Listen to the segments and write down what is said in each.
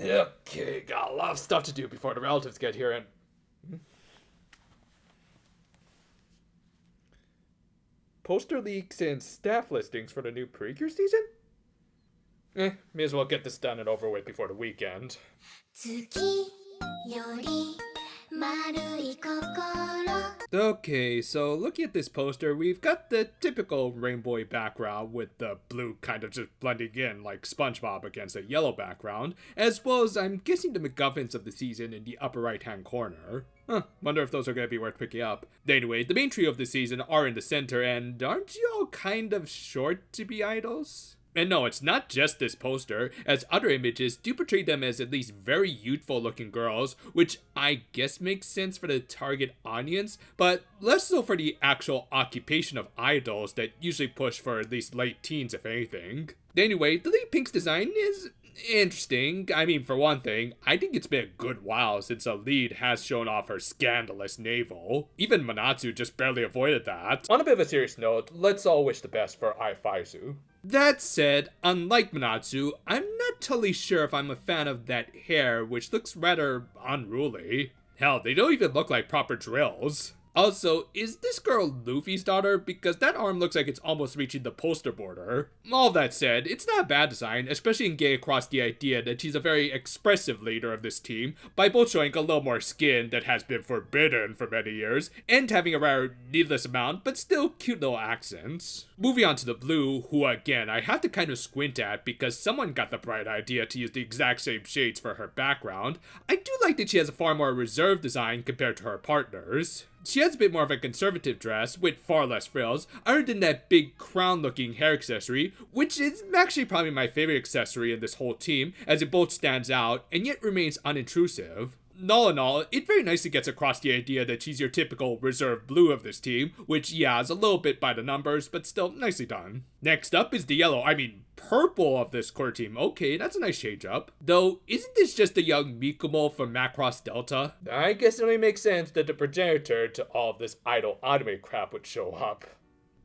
Okay, got a lot of stuff to do before the relatives get here and... Poster leaks and staff listings for the new Precure season? May as well get this done and over with before the weekend. Okay, so looking at this poster, we've got the typical rainbowy background with the blue kind of just blending in like SpongeBob against a yellow background, as well as I'm guessing the MacGuffins of the season in the upper right hand corner. Wonder if those are going to be worth picking up. Anyway, the main trio of the season are in the center, and aren't you all kind of short to be idols? And no, it's not just this poster, as other images do portray them as at least very youthful looking girls, which I guess makes sense for the target audience, but less so for the actual occupation of idols that usually push for at least late teens if anything. Anyway, the lead Pink's design is interesting. I mean, for one thing, I think it's been a good while since a lead has shown off her scandalous navel. Even Manatsu just barely avoided that. On a bit of a serious note, let's all wish the best for Aifaizu. That said, unlike Manatsu, I'm not totally sure if I'm a fan of that hair, which looks rather unruly. Hell, they don't even look like proper drills. Also, is this girl Luffy's daughter? Because that arm looks like it's almost reaching the poster border. All that said, it's not a bad design, especially in getting across the idea that she's a very expressive leader of this team, by both showing a little more skin that has been forbidden for many years, and having a rather needless amount, but still cute little accents. Moving on to the blue, who again, I have to kind of squint at because someone got the bright idea to use the exact same shades for her background. I do like that she has a far more reserved design compared to her partners. She has a bit more of a conservative dress, with far less frills, other than that big crown-looking hair accessory, which is actually probably my favorite accessory in this whole team, as it both stands out, and yet remains unintrusive. All in all, it very nicely gets across the idea that she's your typical reserved blue of this team, which yeah, is a little bit by the numbers, but still nicely done. Next up is the purple of this core team. Okay, that's a nice change up. Though, isn't this just the young Mikumo from Macross Delta? I guess it only makes sense that the progenitor to all of this idol anime crap would show up.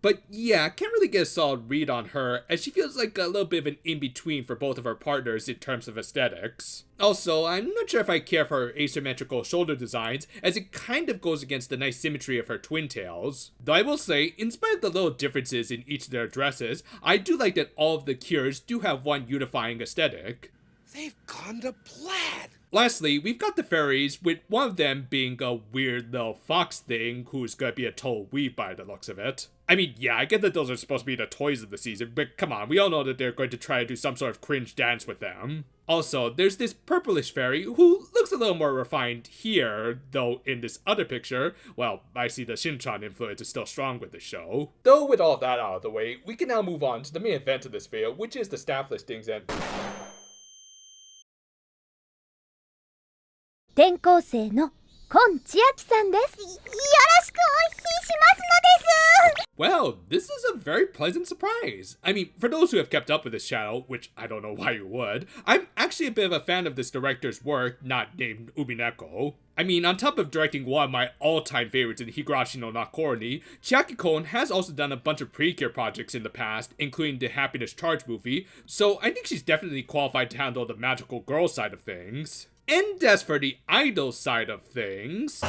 But yeah, I can't really get a solid read on her, as she feels like a little bit of an in-between for both of her partners in terms of aesthetics. Also, I'm not sure if I care for her asymmetrical shoulder designs, as it kind of goes against the nice symmetry of her twin tails. Though I will say, in spite of the little differences in each of their dresses, I do like that all of the Cures do have one unifying aesthetic. They've gone to plaid! Lastly, we've got the fairies, with one of them being a weird little fox thing who's gonna be a total weeb by the looks of it. I mean, yeah, I get that those are supposed to be the toys of the season, but come on, we all know that they're going to try to do some sort of cringe dance with them. Also, there's this purplish fairy who looks a little more refined here, though in this other picture, well, I see the Shin-chan influence is still strong with the show. Though with all that out of the way, we can now move on to the main event of this video, which is the staff listings and... 転校生の今千秋さんです。よろしくお聞きしますのです。 Well, this is a very pleasant surprise. I mean, for those who have kept up with this channel, which I don't know why you would, I'm actually a bit of a fan of this director's work, not named Umineko. I mean, on top of directing one of my all-time favorites in Higurashi no Nakoroni, Chiaki-kun has also done a bunch of Precure projects in the past, including the Happiness Charge movie, so I think she's definitely qualified to handle the magical girl side of things. And as for the idol side of things...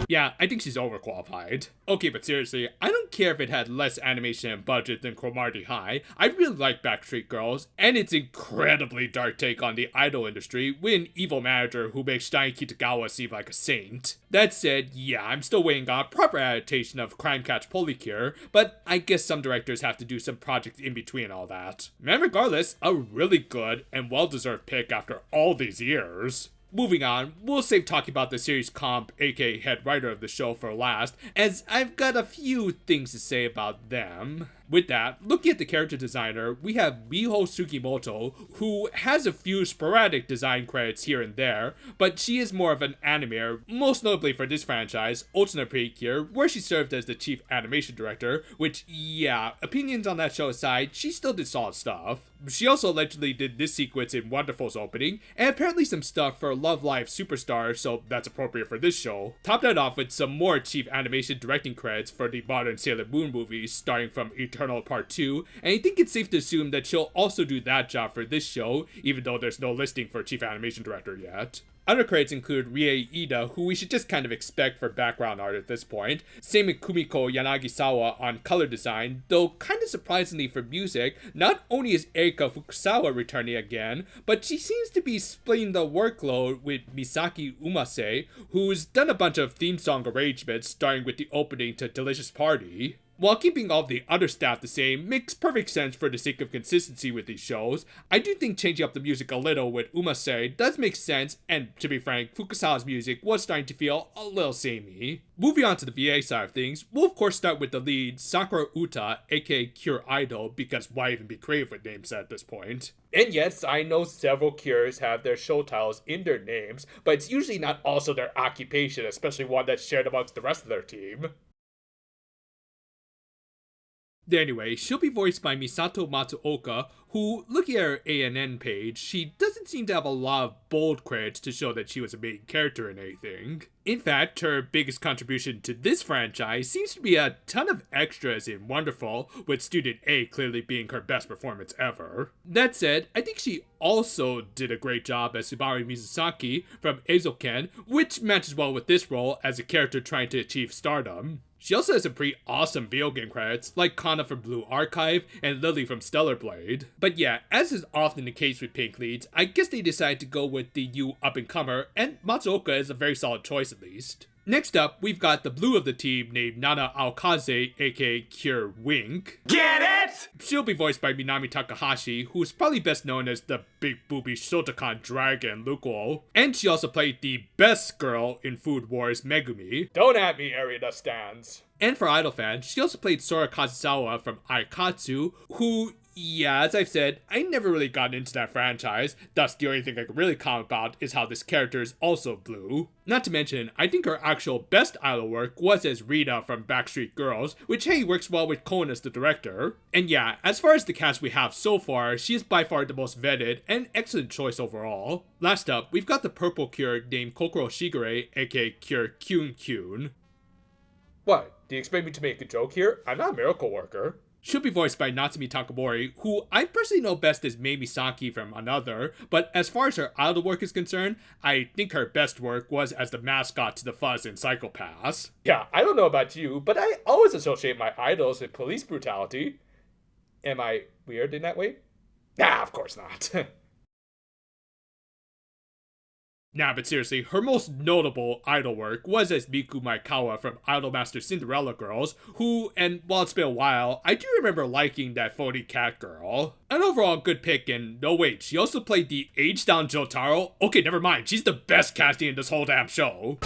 yeah, I think she's overqualified. Okay, but seriously, I don't care if it had less animation and budget than Cromartie High. I really like Backstreet Girls, and its incredibly dark take on the idol industry with an evil manager who makes Stein Kitagawa seem like a saint. That said, yeah, I'm still waiting on a proper adaptation of Crime Catch Polycure, but I guess some directors have to do some projects in between all that. And regardless, a really good and well-deserved pick after all these years. Moving on, we'll save talking about the series comp, aka head writer of the show, for last, as I've got a few things to say about them. With that, looking at the character designer, we have Miho Sugimoto, who has a few sporadic design credits here and there, but she is more of an animator, most notably for this franchise, Ultimate Precure, where she served as the chief animation director, which, yeah, opinions on that show aside, she still did solid stuff. She also allegedly did this sequence in Wonderful's opening, and apparently some stuff for Love Live Superstar, so that's appropriate for this show. Top that off with some more chief animation directing credits for the modern Sailor Moon movies, starting from Eternal Part 2, and I think it's safe to assume that she'll also do that job for this show, even though there's no listing for chief animation director yet. Other credits include Rie Ida, who we should just kind of expect for background art at this point. Same with Kumiko Yanagisawa on color design, though kind of surprisingly for music, not only is Erika Fukusawa returning again, but she seems to be splitting the workload with Misaki Umase, who's done a bunch of theme song arrangements starting with the opening to Delicious Party. While keeping all the other staff the same makes perfect sense for the sake of consistency with these shows, I do think changing up the music a little with Umase does make sense, and to be frank, Fukusawa's music was starting to feel a little samey. Moving on to the VA side of things, we'll of course start with the lead, Sakura Uta, aka Cure Idol, because why even be creative with names at this point? And yes, I know several Cures have their show titles in their names, but it's usually not also their occupation, especially one that's shared amongst the rest of their team. Anyway, she'll be voiced by Misato Matsuoka, who, looking at her ANN page, she doesn't seem to have a lot of bold credits to show that she was a main character in anything. In fact, her biggest contribution to this franchise seems to be a ton of extras in Wonderful, with Student A clearly being her best performance ever. That said, I think she also did a great job as Subari Mizusaki from Eizouken, which matches well with this role as a character trying to achieve stardom. She also has some pretty awesome video game credits, like Kana from Blue Archive and Lily from Stellar Blade. But yeah, as is often the case with pink leads, I guess they decided to go with the new up-and-comer, and Matsuoka is a very solid choice at least. Next up, we've got the blue of the team named Nana Aokaze, aka Cure Wink. Get it? She'll be voiced by Minami Takahashi, who's probably best known as the big booby Shotokan dragon Luko. And she also played the best girl in Food Wars, Megumi. Don't at me, Arena stands. And for Idol fans, she also played Sora Kazusawa from Aikatsu, who, yeah, as I've said, I never really got into that franchise, thus the only thing I can really comment about is how this character is also blue. Not to mention, I think her actual best idol work was as Rita from Backstreet Girls, which hey, works well with Kohn as the director. And yeah, as far as the cast we have so far, she is by far the most vetted and excellent choice overall. Last up, we've got the purple Cure named Kokoro Shigure, aka Cure KyunKyun. What? Do you expect me to make a joke here? I'm not a miracle worker. She'll be voiced by Natsumi Takamori, who I personally know best as Mei Misaki from Another, but as far as her idol work is concerned, I think her best work was as the mascot to the Fuzz in Psycho Pass. Yeah, I don't know about you, but I always associate my idols with police brutality. Am I weird in that way? Nah, of course not. Nah, but seriously, her most notable idol work was as Miku Maekawa from Idolmaster Cinderella Girls, who, and while it's been a while, I do remember liking that phony cat girl. An overall good pick, and no wait, she also played the aged-down Jotaro? Okay, never mind, she's the best casting in this whole damn show.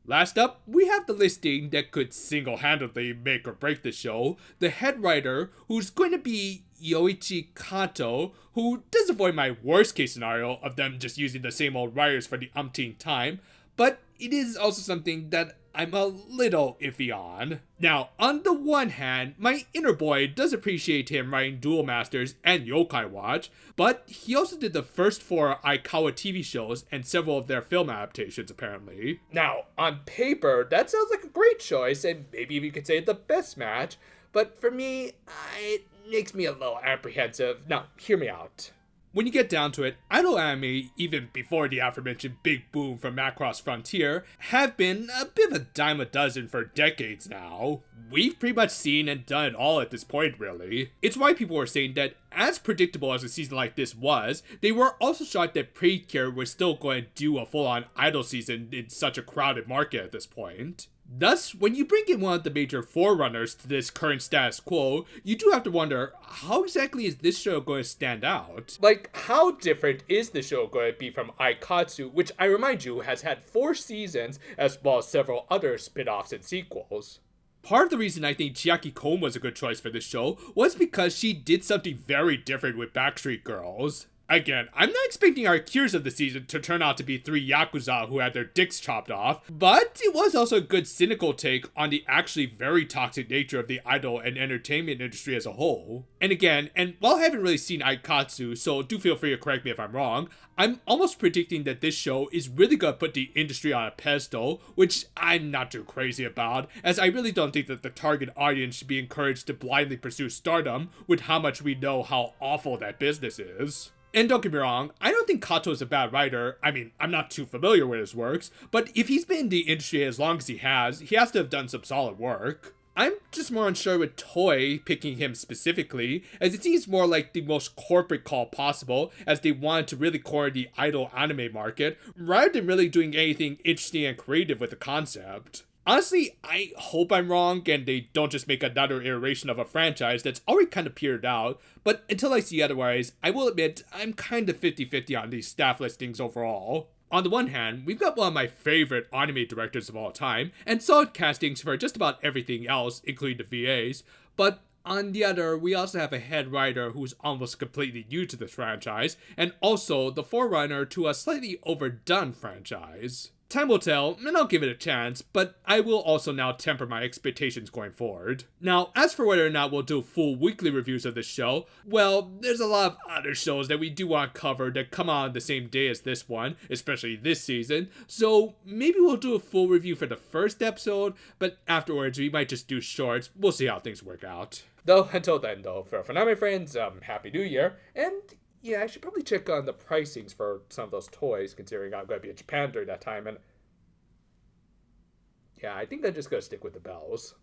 Last up, we have the listing that could single-handedly make or break the show, the head writer, who's going to be Yoichi Kato, who does avoid my worst case scenario of them just using the same old writers for the umpteenth time, but it is also something that I'm a little iffy on. Now, on the one hand, my inner boy does appreciate him writing Duel Masters and Yokai Watch, but he also did the first 4 Aikawa TV shows and several of their film adaptations, apparently. Now, on paper, that sounds like a great choice, and maybe you could say the best match, but for me, it makes me a little apprehensive. Now, hear me out. When you get down to it, idol anime, even before the aforementioned big boom from Macross Frontier, have been a bit of a dime a dozen for decades now. We've pretty much seen and done it all at this point, really. It's why people were saying that, as predictable as a season like this was, they were also shocked that Precure was still going to do a full-on idol season in such a crowded market at this point. Thus, when you bring in one of the major forerunners to this current status quo, you do have to wonder, how exactly is this show going to stand out? Like, how different is the show going to be from Aikatsu, which I remind you has had 4 seasons, as well as several other spin-offs and sequels? Part of the reason I think Chiaki Kon was a good choice for this show was because she did something very different with Backstreet Girls. Again, I'm not expecting our cures of the season to turn out to be 3 Yakuza who had their dicks chopped off, but it was also a good cynical take on the actually very toxic nature of the idol and entertainment industry as a whole. And again, and while I haven't really seen Aikatsu, so do feel free to correct me if I'm wrong, I'm almost predicting that this show is really gonna put the industry on a pedestal, which I'm not too crazy about, as I really don't think that the target audience should be encouraged to blindly pursue stardom with how much we know how awful that business is. And don't get me wrong, I don't think Kato is a bad writer. I mean, I'm not too familiar with his works, but if he's been in the industry as long as he has to have done some solid work. I'm just more unsure with Toei picking him specifically, as it seems more like the most corporate call possible, as they wanted to really corner the idol anime market, rather than really doing anything interesting and creative with the concept. Honestly, I hope I'm wrong and they don't just make another iteration of a franchise that's already kind of petered out, but until I see otherwise, I will admit I'm kind of 50-50 on these staff listings overall. On the one hand, we've got one of my favorite anime directors of all time, and solid castings for just about everything else, including the VAs, but on the other, we also have a head writer who's almost completely new to this franchise, and also the forerunner to a slightly overdone franchise. Time will tell, and I'll give it a chance, but I will also now temper my expectations going forward. Now, as for whether or not we'll do full weekly reviews of this show, well, there's a lot of other shows that we do want covered that come out on the same day as this one, especially this season, so maybe we'll do a full review for the first episode, but afterwards we might just do shorts. We'll see how things work out. Though, until then though, for now my friends, Happy New Year, and yeah, I should probably check on the pricings for some of those toys, considering I'm going to be in Japan during that time, and yeah, I think I'm just going to stick with the bells.